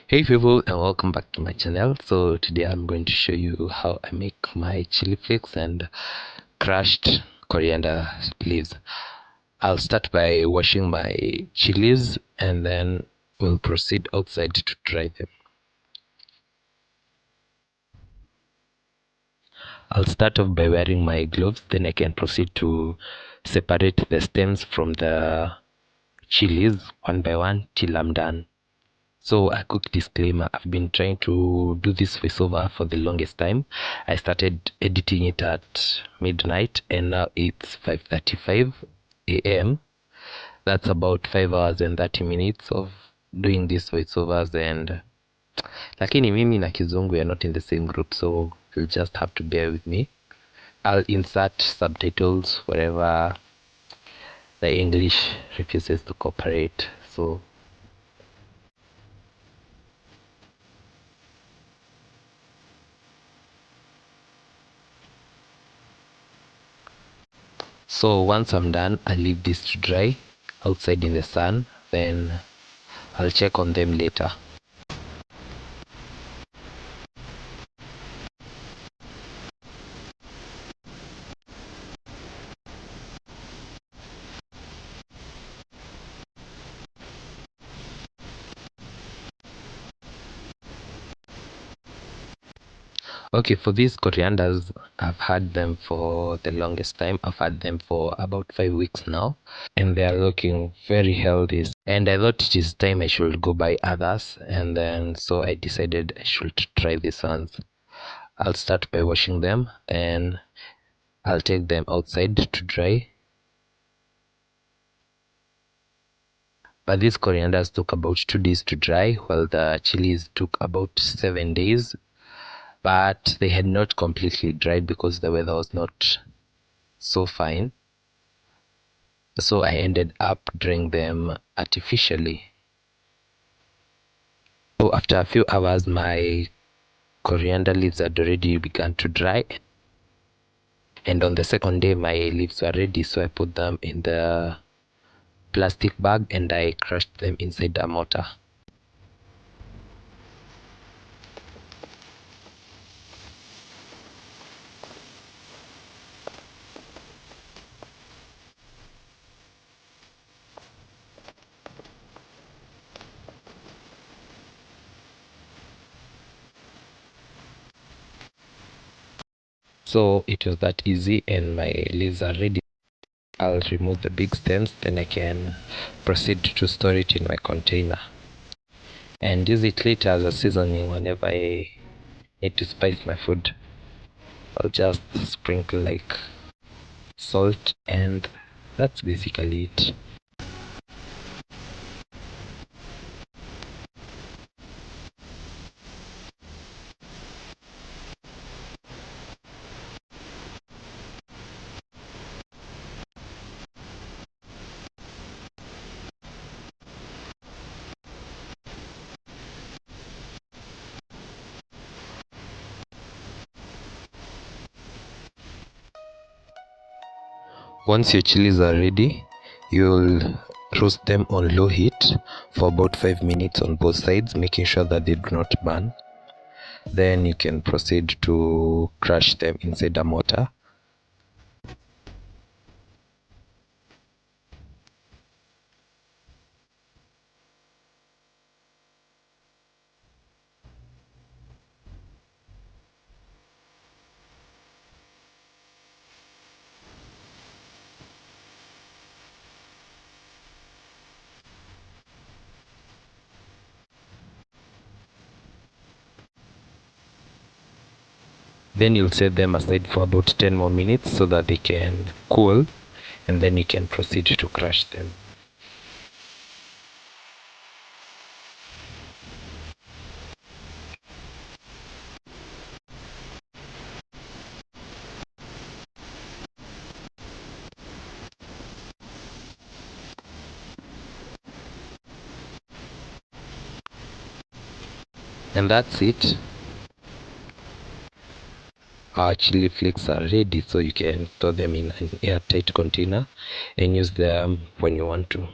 Hey people, and welcome back to my channel. So today I'm going to show you how I make my chili flakes and crushed coriander leaves. I'll start by washing my chilies and then we'll proceed outside to dry them. I'll start off by wearing my gloves, then I can proceed to separate the stems from the chilies one by one till I'm done. So a quick disclaimer, I've been trying to do this voiceover for the longest time. I started editing it at midnight and now it's 5:35 a.m. That's about 5 hours and 30 minutes of doing these voiceovers, and lakini mimi na Kizungu are not in the same group, so you'll just have to bear with me. I'll insert subtitles wherever the English refuses to cooperate. So once I'm done, I leave this to dry outside in the sun, then I'll check on them later. Okay, for these corianders, I've had them for the longest time. I've had them for about 5 weeks now, and they are looking very healthy. And I thought it is time I should go buy others, and then so I decided I should try these ones. I'll start by washing them, and I'll take them outside to dry. But these corianders took about 2 days to dry, while the chilies took about 7 days. But they had not completely dried because the weather was not so fine. So I ended up drying them artificially. So after a few hours, my coriander leaves had already begun to dry. And on the second day, my leaves were ready. So I put them in the plastic bag and I crushed them inside a mortar. So it was that easy and my leaves are ready. I'll remove the big stems, then I can proceed to store it in my container and use it later as a seasoning whenever I need to spice my food. I'll just sprinkle like salt, and that's basically it. Once your chilies are ready, you'll roast them on low heat for about 5 minutes on both sides, making sure that they do not burn. Then you can proceed to crush them inside a mortar. Then you'll set them aside for about 10 more minutes so that they can cool, and then you can proceed to crush them. And that's it. Our chili flakes are ready, so you can store them in an airtight container and use them when you want to.